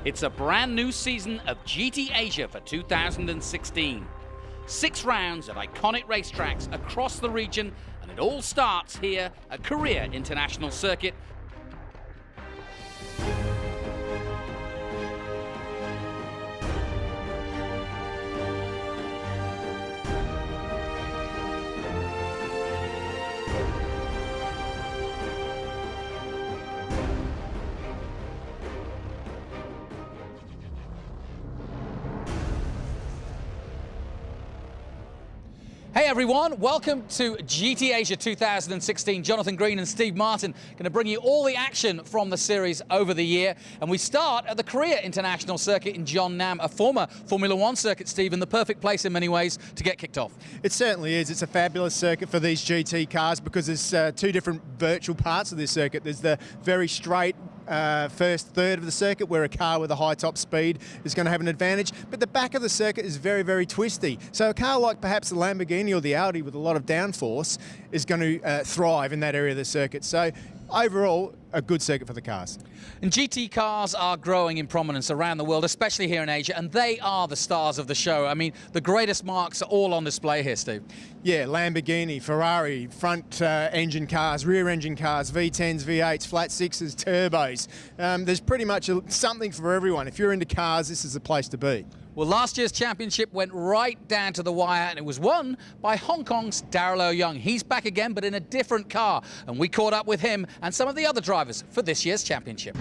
It's a brand new season of GT Asia for 2016. 6 rounds at iconic racetracks across the region, and it all starts here at Korea International Circuit. Hey everyone, welcome to GT Asia 2016. Jonathan Green and Steve Martin going to bring you all the action from the series over the year. And we start at the Korea International Circuit in Jeonnam, a former Formula One circuit, Steve, and the perfect place in many ways to get kicked off. It certainly is. It's a fabulous circuit for these GT cars because there's two different virtual parts of this circuit. There's the very straight first third of the circuit where a car with a high top speed is going to have an advantage, but the back of the circuit is very, very twisty. So a car like perhaps the Lamborghini or the Audi with a lot of downforce is going to thrive in that area of the circuit. So overall, a good circuit for the cars. And GT cars are growing in prominence around the world, especially here in Asia, and they are the stars of the show. I mean, the greatest marks are all on display here, Steve. Yeah, Lamborghini, Ferrari, front engine cars, rear engine cars, V10s, V8s, flat sixes, turbos. There's pretty much something for everyone. If you're into cars, this is the place to be. Well, last year's championship went right down to the wire, and it was won by Hong Kong's Darrell Young. He's back again, but in a different car, and we caught up with him and some of the other drivers for this year's championship.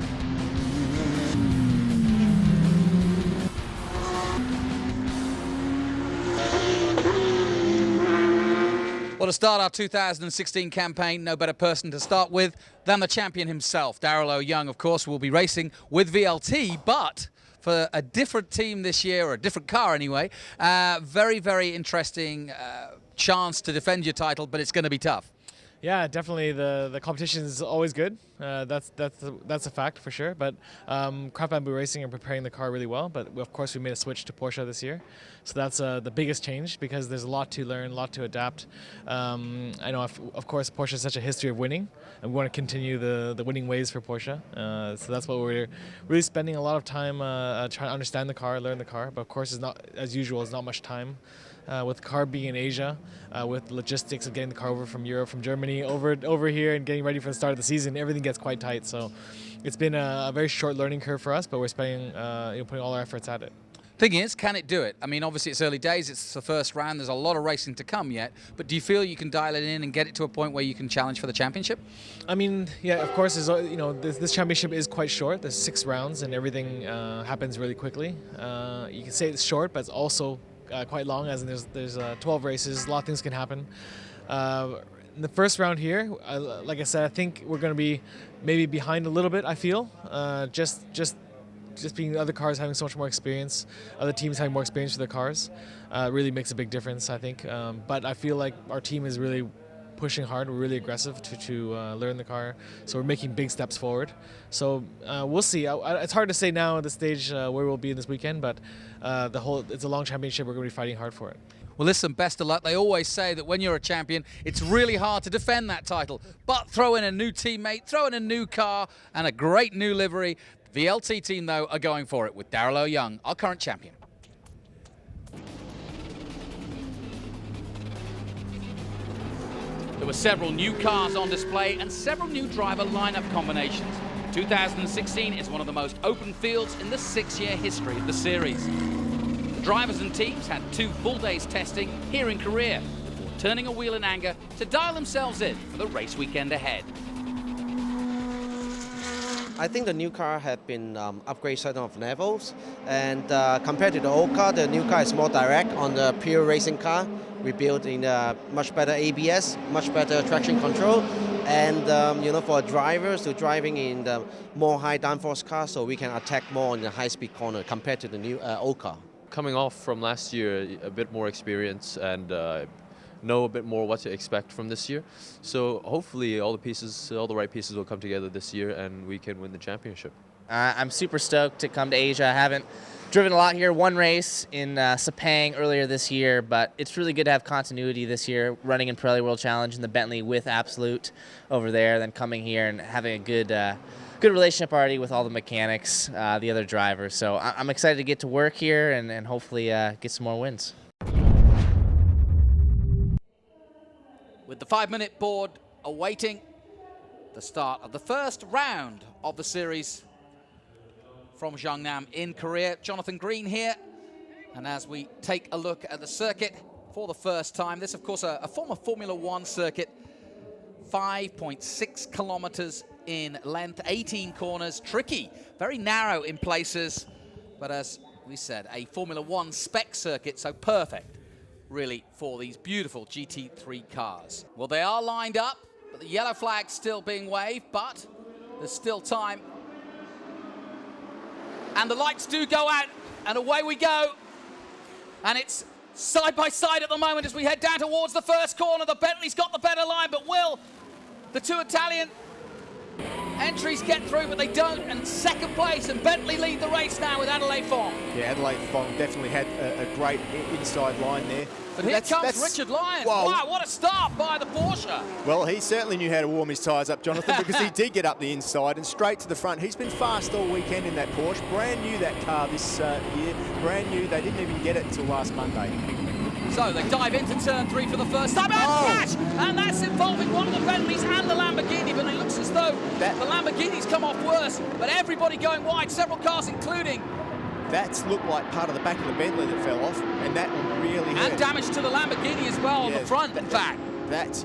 Well, to start our 2016 campaign, no better person to start with than the champion himself. Darrell Young, of course, will be racing with VLT, but for a different team this year, or a different car anyway. Very, very interesting chance to defend your title, but it's going to be tough. Yeah, definitely. The competition is always good. That's a fact for sure. But Craft Bamboo Racing are preparing the car really well. But of course, we made a switch to Porsche this year, so that's the biggest change because there's a lot to learn, a lot to adapt. I know, of course, Porsche has such a history of winning, and we want to continue the winning ways for Porsche. So that's what we're really spending a lot of time trying to understand the car, learn the car. But of course, it's not, as usual, it's not much time. With the car being in Asia, with logistics of getting the car over from Europe, from Germany, over here and getting ready for the start of the season, everything gets quite tight. So it's been a very short learning curve for us, but we're spending, putting all our efforts at it. Thing is, can it do it? I mean, obviously it's early days, it's the first round, there's a lot of racing to come yet, but do you feel you can dial it in and get it to a point where you can challenge for the championship? I mean, yeah, of course, this championship is quite short. There's 6 rounds and everything happens really quickly. You can say it's short, but it's also quite long, as in there's 12 races, a lot of things can happen. In the first round here, like I said, I think we're going to be maybe behind a little bit, I feel. Just being other cars having so much more experience, other teams having more experience with their cars, really makes a big difference, I think. But I feel like our team is really pushing hard. We're really aggressive to learn the car, so we're making big steps forward. So we'll see. It's hard to say now at this stage where we'll be this weekend, but it's a long championship. We're going to be fighting hard for it. Well, listen, best of luck. They always say that when you're a champion, it's really hard to defend that title. But throw in a new teammate, throw in a new car, and a great new livery. The VLT team, though, are going for it with Darrell Young, our current champion. There were several new cars on display and several new driver lineup combinations. 2016 is one of the most open fields in the 6-year history of the series. The drivers and teams had 2 full days testing here in Korea before turning a wheel in anger to dial themselves in for the race weekend ahead. I think the new car had been upgraded certain of levels, and compared to the old car, the new car is more direct on the pure racing car. We built in much better ABS, much better traction control, and for drivers to driving in the more high downforce car, so we can attack more on the high-speed corner compared to the new old car. Coming off from last year, a bit more experience and know a bit more what to expect from this year. So hopefully all the right pieces will come together this year and we can win the championship. I'm super stoked to come to Asia. I haven't driven a lot here. One race in Sepang earlier this year, but it's really good to have continuity this year, running in Pirelli World Challenge in the Bentley with Absolute over there, then coming here and having a good good relationship already with all the mechanics, the other drivers. So I'm excited to get to work here and hopefully get some more wins. With the 5-minute board awaiting the start of the first round of the series from Jeonnam in Korea. Jonathan Green here. And as we take a look at the circuit for the first time, this, of course, a former Formula One circuit, 5.6 kilometers in length, 18 corners, tricky, very narrow in places, but as we said, a Formula One spec circuit, so perfect, really, for these beautiful GT3 cars. Well, they are lined up, but the yellow flag's still being waved, but there's still time. And the lights do go out, and away we go. And it's side by side at the moment as we head down towards the first corner. The Bentley's got the better line, but will the two Italian entries get through? But they don't, and second place, and Bentley lead the race now with Adelaide Fong. Yeah, Adelaide Fong definitely had a great inside line there. But here comes Richard Lyons. Well, wow, what a start by the Porsche. Well, he certainly knew how to warm his tyres up, Jonathan, because he did get up the inside and straight to the front. He's been fast all weekend in that Porsche. Brand new, that car this year. Brand new. They didn't even get it until last Monday. So they dive into turn 3 for the first time, and crash! And that's involving one of the Bentleys and the Lamborghini, but it looks as though the Lamborghini's come off worse, but everybody going wide, several cars including. That's looked like part of the back of the Bentley that fell off, and that one really hurt. And damage to the Lamborghini as well on the front and back. That's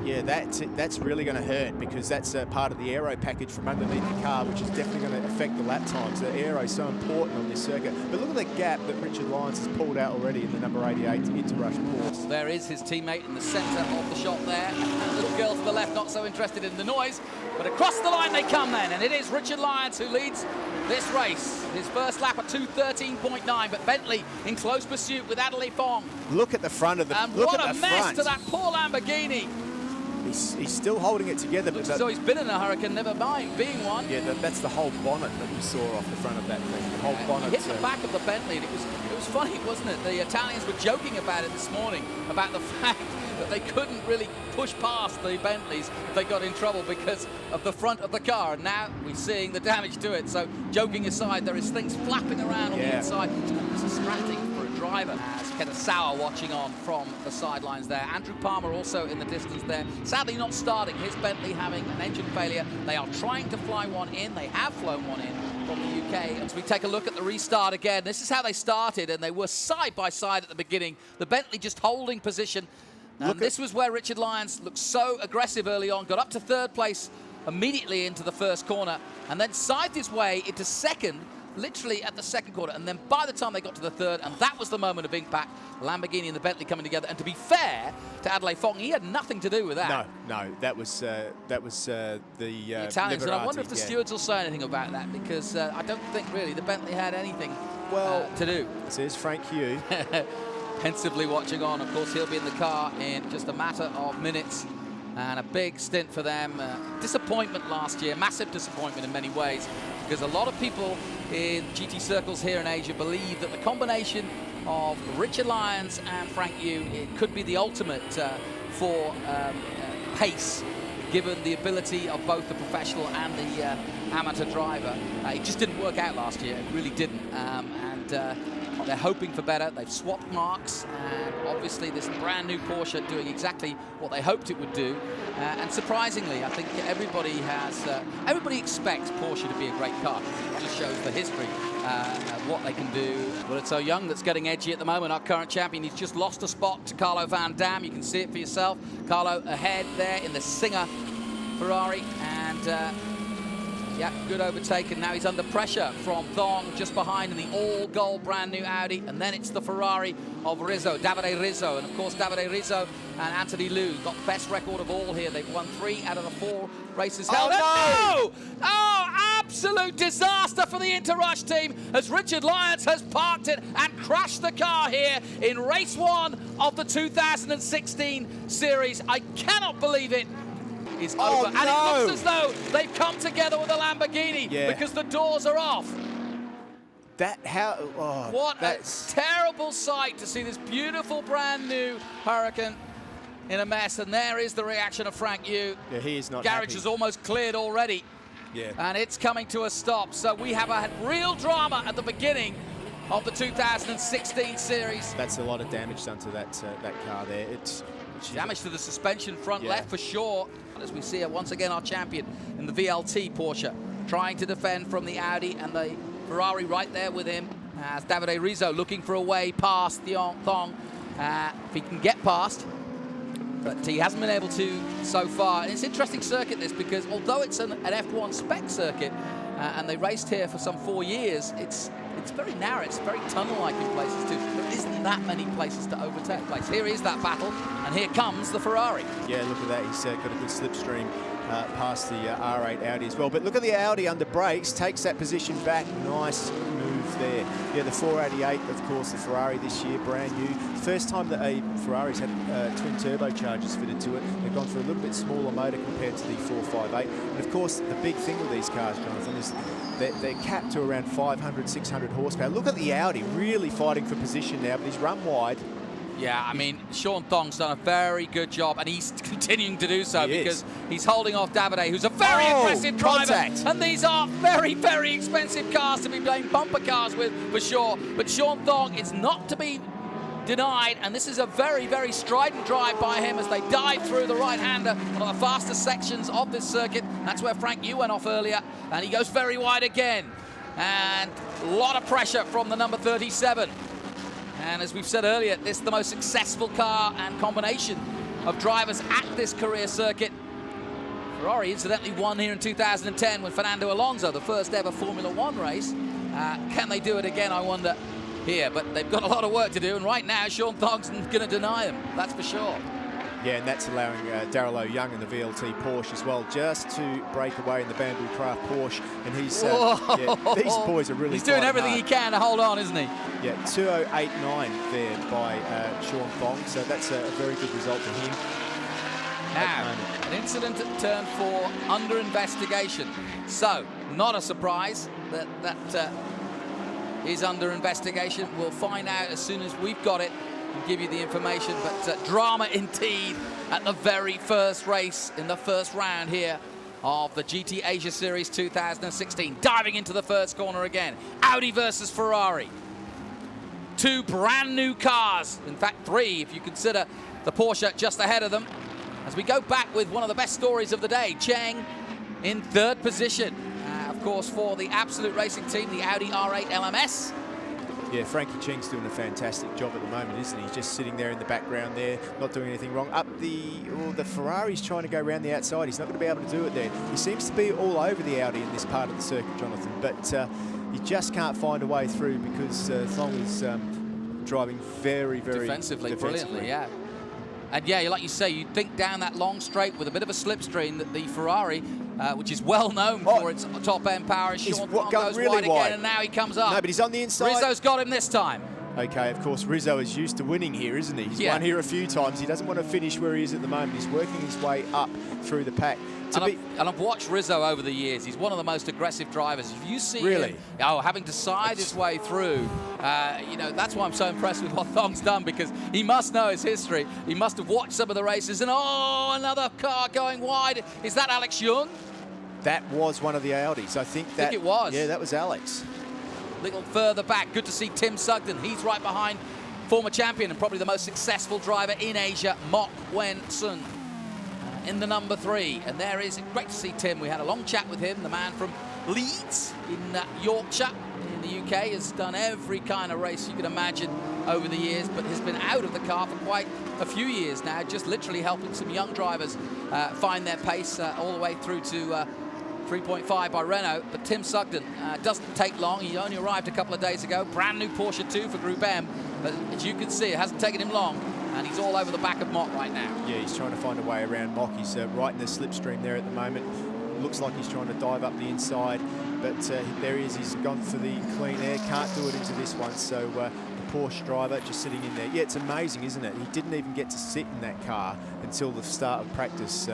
really going to hurt, because that's part of the aero package from underneath the car, which is definitely going to affect the lap times. The aero is so important on this circuit. But look at the gap that Richard Lyons has pulled out already in the number 88 Interrush Porsche. There is his teammate in the centre of the shot there. And the little girl to the left not so interested in the noise. But across the line they come then, and it is Richard Lyons who leads this race. His first lap at 2:13.9, but Bentley in close pursuit with Adelaide Fong. Look at the front of the And look what at a the mess front. to that poor Lamborghini. He's still holding it together. Looks as though he's been in a hurricane, never mind being one. Yeah, that's the whole bonnet that we saw off the front of that thing. The whole bonnet. He hit the back of the Bentley, and it was funny, wasn't it? The Italians were joking about it this morning, about the fact that they couldn't really push past the Bentleys if they got in trouble because of the front of the car. And now we're seeing the damage to it. So joking aside, there is things flapping around on the inside. It's distracting for a driver. Ketasawa watching on from the sidelines there. Andrew Palmer also in the distance there. Sadly not starting, his Bentley having an engine failure. They are trying to fly one in. They have flown one in from the UK. As we take a look at the restart again, this is how they started, and they were side by side at the beginning. The Bentley just holding position. And this was where Richard Lyons looked so aggressive early on, got up to third place immediately into the first corner, and then sided his way into second, literally at the second corner. And then by the time they got to the third, and that was the moment of impact, Lamborghini and the Bentley coming together. And to be fair to Adelaide Fong, he had nothing to do with that. No, that was the Italians. And I wonder if the stewards will say anything about that, because I don't think really the Bentley had anything to do. Says Frank Hugh. Pensively watching on. Of course, he'll be in the car in just a matter of minutes. And a big stint for them. Disappointment last year, massive disappointment in many ways, because a lot of people in GT circles here in Asia believe that the combination of Richard Lyons and Frank Yu, it could be the ultimate for pace, given the ability of both the professional and the amateur driver. It just didn't work out last year, it really didn't. They're hoping for better. They've swapped marks, and obviously this brand new Porsche doing exactly what they hoped it would do. And surprisingly, I think everybody expects Porsche to be a great car. It just shows the history what they can do. Well, it's So Young that's getting edgy at the moment. Our current champion, he's just lost a spot to Carlo Van Dam. You can see it for yourself. Carlo ahead there in the Singer Ferrari, and yeah, good overtake, and now he's under pressure from Thong just behind in the all-gold brand new Audi, and then it's the Ferrari of Rizzo, Davide Rizzo, and of course Davide Rizzo and Anthony Liu got the best record of all here. They've won 3 out of the 4 races held. Oh, no! Oh, absolute disaster for the Interrush team as Richard Lyons has parked it and crashed the car here in race 1 of the 2016 series. I cannot believe it. Is over. And it looks as though they've come together with a Lamborghini because the doors are off. What a terrible sight to see this beautiful brand new Huracan in a mess. And there is the reaction of Frank Yu. Yeah, he is not Garage happy. is almost cleared already. Yeah. And it's coming to a stop. So we have a real drama at the beginning of the 2016 series. That's a lot of damage done to that car there. It's Damage to the suspension front Yeah. left for sure. And as we see it once again, our champion in the VLT Porsche trying to defend from the Audi and the Ferrari right there with him. As Davide Rizzo looking for a way past Thong. If he can get past. But he hasn't been able to so far. And it's an interesting circuit, this, because although it's an F1 spec circuit, and they raced here for some 4 years, it's very narrow. It's very tunnel-like in places too. There isn't that many places to overtake place. Here is that battle, and here comes the Ferrari. Yeah, look at that. He's got a good slipstream past the R8 Audi as well. But look at the Audi under brakes, takes that position back. Nice move there. Yeah, the 488, of course, the Ferrari this year, brand new. First time that a Ferrari's had twin turbochargers fitted to it. They've gone for a little bit smaller motor compared to the 458. And of course, the big thing with these cars, Jonathan, is they're capped to around 500, 600 horsepower. Look at the Audi, really fighting for position now, but he's run wide. Yeah, I mean, Sean Thong's done a very good job, and he's continuing to do so because he's holding off Davide, who's a very aggressive driver. And these are very, very expensive cars to be playing bumper cars with, for sure. But Sean Thong is not to be denied, and this is a very, very strident drive by him as they dive through the right-hander, one of the fastest sections of this circuit. That's where Frank Yu went off earlier, and he goes very wide again. And a lot of pressure from the number 37. And as we've said earlier, this is the most successful car and combination of drivers at this career circuit. Ferrari incidentally won here in 2010 with Fernando Alonso, the first ever Formula One race. Can they do it again, I wonder, here? But they've got a lot of work to do, and right now, Sean Thong's going to deny them, that's for sure. Yeah, and that's allowing Darrell Young in the VLT Porsche as well just to break away in the Bamboo Craft Porsche. And he's, these boys are really He's doing everything he can to hold on, isn't he? Yeah, 2089 there by Sean Thong, so that's a very good result for him. Now, an incident at turn 4 under investigation. So, not a surprise that is under investigation. We'll find out as soon as we've got it and give you the information, but drama indeed at the very first race in the first round here of the GT Asia Series 2016. Diving into the first corner again. Audi versus Ferrari. Two brand new cars, in fact 3 if you consider the Porsche just ahead of them. As we go back with one of the best stories of the day, Cheng in 3rd position. Of course, for the Absolute Racing team, the Audi R8 LMS. Yeah, Frankie Cheng's doing a fantastic job at the moment, isn't he? He's just sitting there in the background there, not doing anything wrong. Up the Ferrari's trying to go around the outside. He's not going to be able to do it there. He seems to be all over the Audi in this part of the circuit, Jonathan, but you just can't find a way through because Thong is driving very, very defensively, brilliantly, yeah. And yeah, like you say, you'd think down that long straight with a bit of a slipstream that the Ferrari, which is well known for its top-end power, Sean Thong goes really wide again, and now he comes up. No, but he's on the inside. Rizzo's got him this time. Okay, of course, Rizzo is used to winning here, isn't he? He's won here a few times. He doesn't want to finish where he is at the moment. He's working his way up through the pack. And I've watched Rizzo over the years. He's one of the most aggressive drivers. If you see him having to side his way through, you know, that's why I'm so impressed with what Thong's done, because he must know his history. He must have watched some of the races, and another car going wide. Is that Alex Young? That was one of the Audis. I think it was. Yeah, that was Alex. A little further back. Good to see Tim Sugden. He's right behind former champion and probably the most successful driver in Asia, Mok Wen-sun, in the number 3. And there is, great to see Tim. We had a long chat with him, the man from Leeds in Yorkshire in the UK, has done every kind of race you can imagine over the years, but has been out of the car for quite a few years now, just literally helping some young drivers find their pace all the way through to 3.5 by Renault. But Tim Sugden doesn't take long. He only arrived a couple of days ago. Brand new Porsche 2 for Group M. But as you can see, it hasn't taken him long. And he's all over the back of Mok right now. Yeah, he's trying to find a way around Mok. He's right in the slipstream there at the moment. Looks like he's trying to dive up the inside. But there he is. He's gone for the clean air. Can't do it into this one. So the Porsche driver just sitting in there. Yeah, it's amazing, isn't it? He didn't even get to sit in that car until the start of practice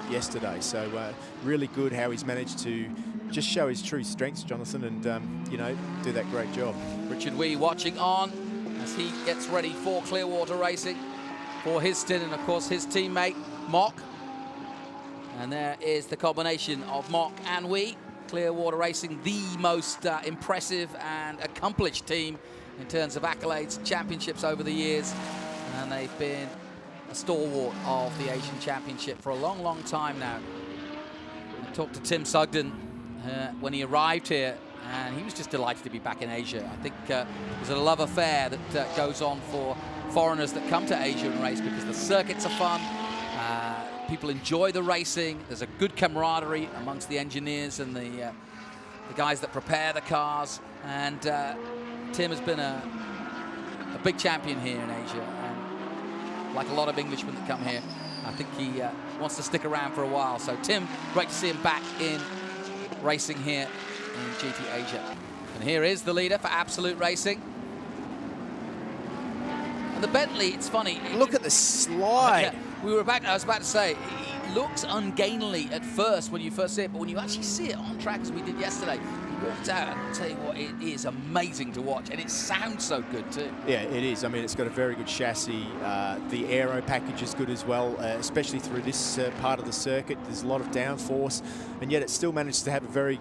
yesterday. So really good how he's managed to just show his true strengths, Jonathan, and, you know, do that great job. Richard Wee watching on as he gets ready for Clearwater Racing for his stint, and of course his teammate Mok. And there is the combination of Mock and Wee. Clearwater Racing, the most impressive and accomplished team in terms of accolades, championships over the years. And they've been a stalwart of the Asian Championship for a long, long time now. I talked to Tim Sugden when he arrived here, and he was just delighted to be back in Asia. I think there's a love affair that goes on for foreigners that come to Asia and race, because the circuits are fun. People enjoy the racing. There's a good camaraderie amongst the engineers and the guys that prepare the cars. And Tim has been a big champion here in Asia. And like a lot of Englishmen that come here, I think he wants to stick around for a while. So Tim, great to see him back in racing here in GT Asia. And here is the leader for Absolute Racing. And the Bentley, it's funny. Look at the slide. I was about to say, it looks ungainly at first when you first see it, but when you actually see it on track, as we did yesterday, you walked out, and I'll tell you what, it is amazing to watch, and it sounds so good too. Yeah, it is. I mean, it's got a very good chassis. The aero package is good as well, especially through this part of the circuit. There's a lot of downforce, and yet it still manages to have a very,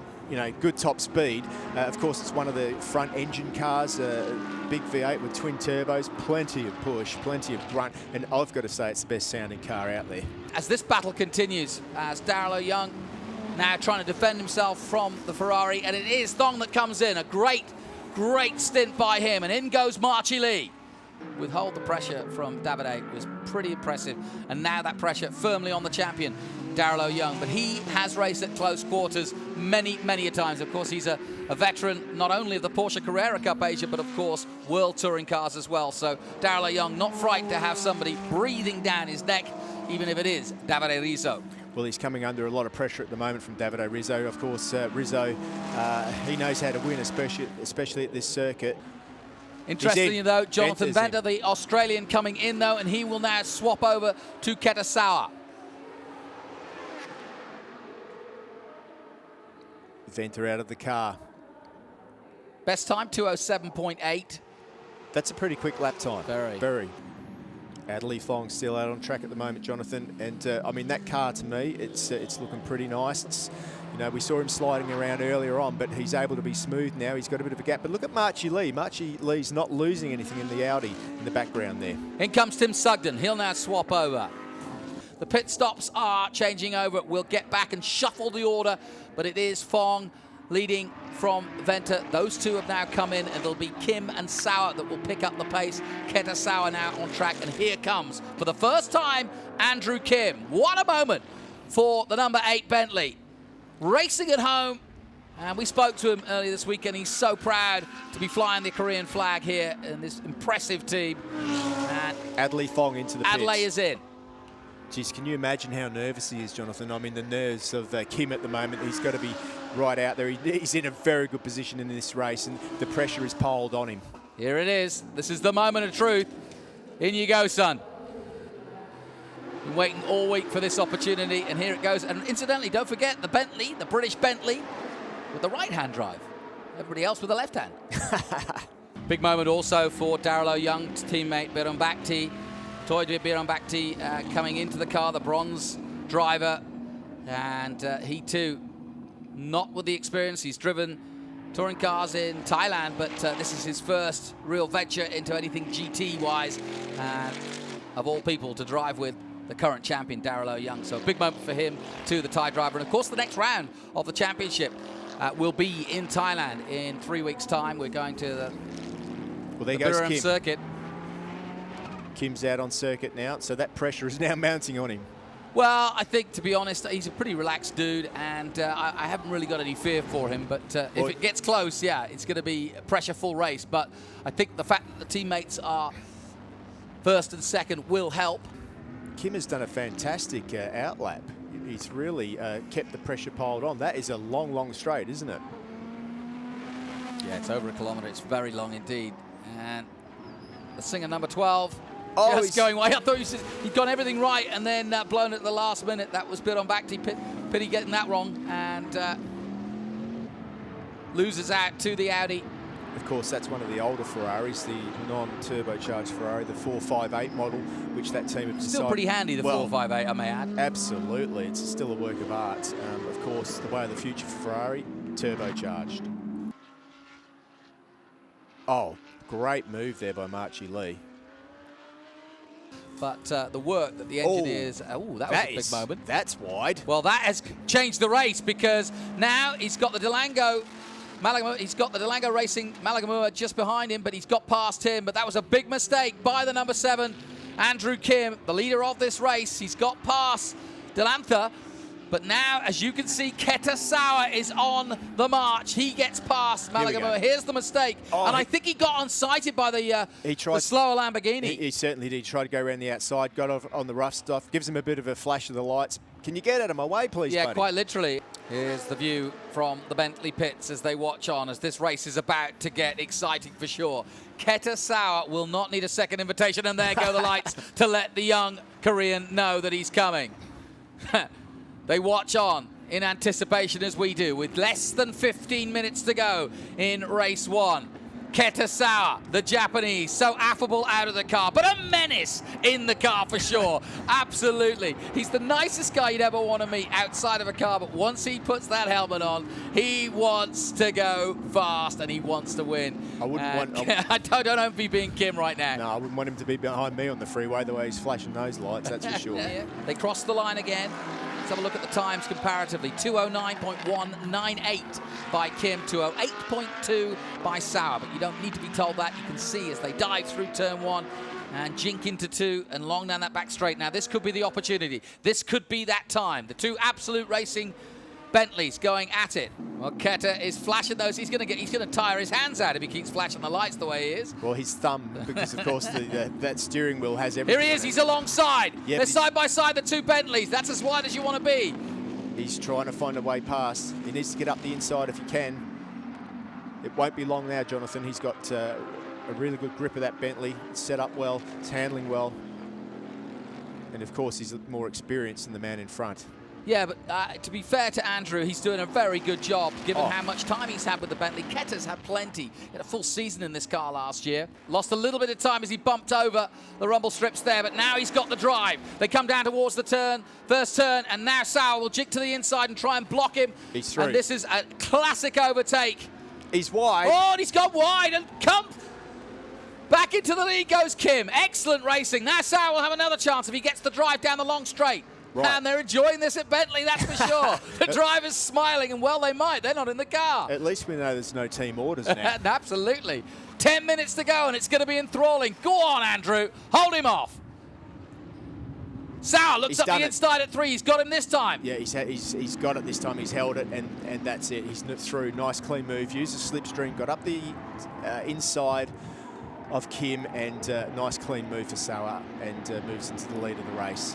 good top speed. Of course, it's one of the front engine cars, big V8 with twin turbos, plenty of push, plenty of grunt, and I've got to say it's the best sounding car out there. As this battle continues, as Daryl O'Young now trying to defend himself from the Ferrari, and it is Thong that comes in. A great stint by him, and in goes Marchie Lee. Withhold the pressure from Davide was pretty impressive, and now that pressure firmly on the champion, Daryl O'Young. But he has raced at close quarters many a times. Of course, he's a veteran not only of the Porsche Carrera Cup Asia, but of course World Touring Cars as well. So Daryl O'Young not frightened to have somebody breathing down his neck, even if it is Davide Rizzo. Well, he's coming under a lot of pressure at the moment from Davide Rizzo. Of course, Rizzo, he knows how to win, especially at this circuit. Interestingly, though, Jonathan Venter's Venter, the Australian, coming in, though, and he will now swap over to Ketasawa. Venter out of the car. Best time, 2:07.8. That's a pretty quick lap time. Very. Adley Fong still out on track at the moment, Jonathan. And, I mean, that car, to me, it's looking pretty nice. It's, we saw him sliding around earlier on, but he's able to be smooth now. He's got a bit of a gap. But look at Marchie Lee. Marchie Lee's not losing anything in the Audi in the background there. In comes Tim Sugden. He'll now swap over. The pit stops are changing over. We'll get back and shuffle the order, but it is Fong leading from Venter. Those two have now come in, and it'll be Kim and Sauer that will pick up the pace. Keta Sauer now on track, and here comes, for the first time, Andrew Kim. What a moment for the number 8 Bentley. Racing at home, and we spoke to him earlier this weekend. He's so proud to be flying the Korean flag here in this impressive team. And Adley Fong into the pits. Adley is in. Geez, can you imagine how nervous he is, Jonathan? I mean, the nerves of Kim at the moment. He's got to be right out there. He's in a very good position in this race, and the pressure is piled on him. Here it is. This is the moment of truth. In you go, son. Been waiting all week for this opportunity, and here it goes. And incidentally, don't forget the Bentley, the British Bentley, with the right-hand drive. Everybody else with the left hand. Big moment also for Daryl O'Young's teammate Biron Bhakti. Toy Biron Bhakti coming into the car, the bronze driver. And he too, not with the experience. He's driven touring cars in Thailand, but this is his first real venture into anything GT-wise. Of all people to drive with the current champion, Daryl O'Young. So a big moment for him too, the Thai driver. And of course, the next round of the championship will be in Thailand in 3 weeks' time. We're going to the Biram circuit. Kim's out on circuit now, so that pressure is now mounting on him. Well, I think, to be honest, he's a pretty relaxed dude, and I haven't really got any fear for him. But if it gets close, yeah, it's going to be a pressure-full race. But I think the fact that the teammates are first and second will help. Kim has done a fantastic outlap. He's really kept the pressure piled on. That is a long, long straight, isn't it? Yeah, it's over a kilometre. It's very long indeed. And the singer number 12 just going away. I thought he'd got everything right and then blown at the last minute. That was Biron Bhakti. Pity getting that wrong. And loses out to the Audi. Of course, that's one of the older Ferraris, the non-turbocharged Ferrari, the 458 model, which that team have decided. Still pretty handy, the 458, I may add. Absolutely, it's still a work of art. Of course, the way of the future for Ferrari, turbocharged. Oh, great move there by Marchi Lee. But the work that the engineers... Oh, that was a big moment. That's wide. Well, that has changed the race because now he's got the Delango... He's got the Delango Racing Malagamua just behind him, but he's got past him. But that was a big mistake by the number 7, Andrew Kim, the leader of this race. He's got past Delantha. But now, as you can see, Keta Sauer is on the march. He gets past Malagamua. Here's the mistake. And I think he got unsighted by the slower Lamborghini. He certainly did. He tried to go around the outside, got off on the rough stuff, gives him a bit of a flash of the lights. Can you get out of my way, please, buddy? Quite literally. Here's the view from the Bentley pits as they watch on, as this race is about to get exciting for sure. Keta Sauer will not need a second invitation, and there go the lights to let the young Korean know that he's coming. They watch on in anticipation as we do, with less than 15 minutes to go in race 1. Keta Sauer, the Japanese, so affable out of the car, but a menace in the car for sure. Absolutely. He's the nicest guy you'd ever want to meet outside of a car, but once he puts that helmet on, he wants to go fast and he wants to win. I wouldn't want... I don't know if he's being Kim right now. No, I wouldn't want him to be behind me on the freeway the way he's flashing those lights, that's for sure. They cross the line again. Let's have a look at the times comparatively. 209.198 by Kim, 208.2 by Sauer. But you don't need to be told that. You can see as they dive through turn 1 and jink into 2 and long down that back straight. Now, this could be the opportunity. This could be that time. The two Absolute Racing Bentleys going at it. Well, Keta is flashing those. He's going to tire his hands out if he keeps flashing the lights the way he is. Well, his thumb, because of course that steering wheel has everything. Here he is. He's alongside. Yep, they're side by side, the two Bentleys. That's as wide as you want to be. He's trying to find a way past. He needs to get up the inside if he can. It won't be long now, Jonathan. He's got a really good grip of that Bentley. It's set up well. It's handling well. And of course, he's more experienced than the man in front. Yeah, but to be fair to Andrew, he's doing a very good job given how much time he's had with the Bentley. Keta's had plenty. He had a full season in this car last year. Lost a little bit of time as he bumped over the rumble strips there, but now he's got the drive. They come down towards the first turn, and now Sauer will jig to the inside and try and block him. He's through. And this is a classic overtake. He's wide. Oh, and he's gone wide and come back into the lead goes Kim. Excellent racing. Now Sauer will have another chance if he gets the drive down the long straight. Right. And they're enjoying this at Bentley, that's for sure. The driver's smiling, and well, they might. They're not in the car. At least we know there's no team orders now. Absolutely. 10 minutes to go, and it's going to be enthralling. Go on, Andrew. Hold him off. Sauer looks up the inside at 3. He's got him this time. Yeah, he's got it this time. He's held it, and that's it. He's through. Nice, clean move. Used the slipstream, got up the inside of Kim, and nice, clean move for Sauer, and moves into the lead of the race.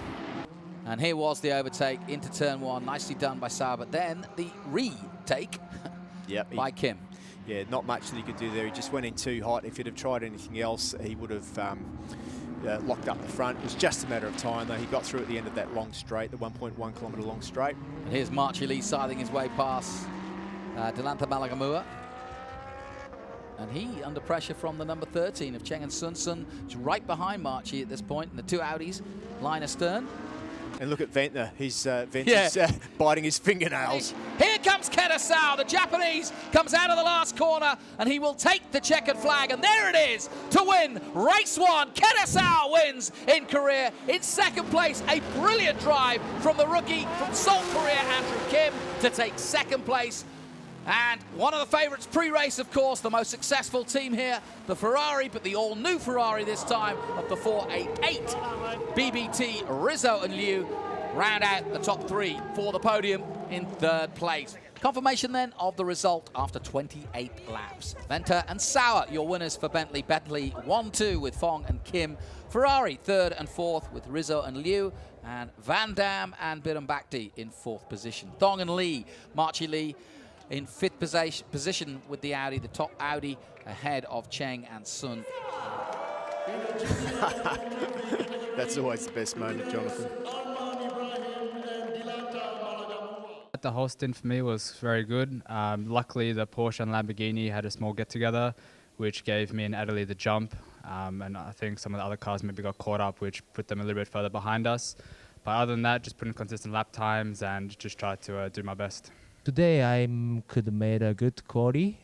And here was the overtake into turn 1. Nicely done by Sauer, but then the retake by Kim. Yeah, not much that he could do there. He just went in too hot. If he'd have tried anything else, he would have locked up the front. It was just a matter of time, though. He got through at the end of that long straight, the 1.1 kilometre long straight. And here's Marchi Lee scything his way past Delantha Malagamua. And he under pressure from the number 13 of Cheng and Sun. Sun is right behind Marchi at this point, and the two Audis line astern. And look at Ventnor. He's biting his fingernails. Here comes Keta Sauer. The Japanese comes out of the last corner, and he will take the checkered flag. And there it is to win race 1. Keta Sauer wins in Korea. In second place, a brilliant drive from the rookie from Seoul, Korea, Andrew Kim, to take second place. And one of the favourites pre-race, of course, the most successful team here, the Ferrari, but the all-new Ferrari this time of the 488. BBT, Rizzo and Liu round out the top 3 for the podium in third place. Confirmation then of the result after 28 laps. Venter and Sauer, your winners for Bentley. Bentley 1-2 with Fong and Kim. Ferrari 3rd and 4th with Rizzo and Liu. And Van Dam and Biram Bhakti in 4th position. Thong and Lee, Marchi Lee, in 5th position with the Audi, the top Audi ahead of Cheng and Sun. That's always the best moment, Jonathan. the whole stint for me was very good. Luckily, the Porsche and Lamborghini had a small get-together, which gave me and Adderley the jump. And I think some of the other cars maybe got caught up, which put them a little bit further behind us. But other than that, just putting consistent lap times and just try to do my best. Today I could made a good quality,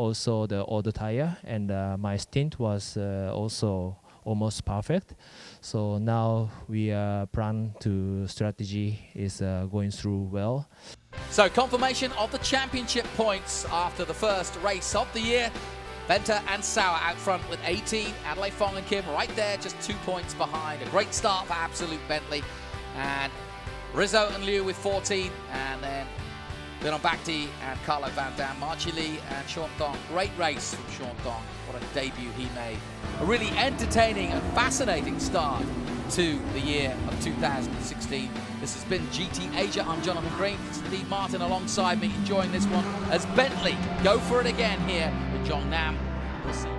also the auto tire, and my stint was also almost perfect. So now we plan to strategy is going through well. So confirmation of the championship points after the first race of the year. Venter and Sauer out front with 18. Adelaide Fong and Kim right there, just 2 points behind. A great start for Absolute Bentley. And Rizzo and Liu with 14. And then Bernard Bakhti and Carlo Van Dam, Marchi Lee and Sean Thong. Great race from Sean Thong. What a debut he made. A really entertaining and fascinating start to the year of 2016. This has been GT Asia. I'm Jonathan Green. Steve Martin alongside me, enjoying this one as Bentley go for it again here with John Nam. We'll see.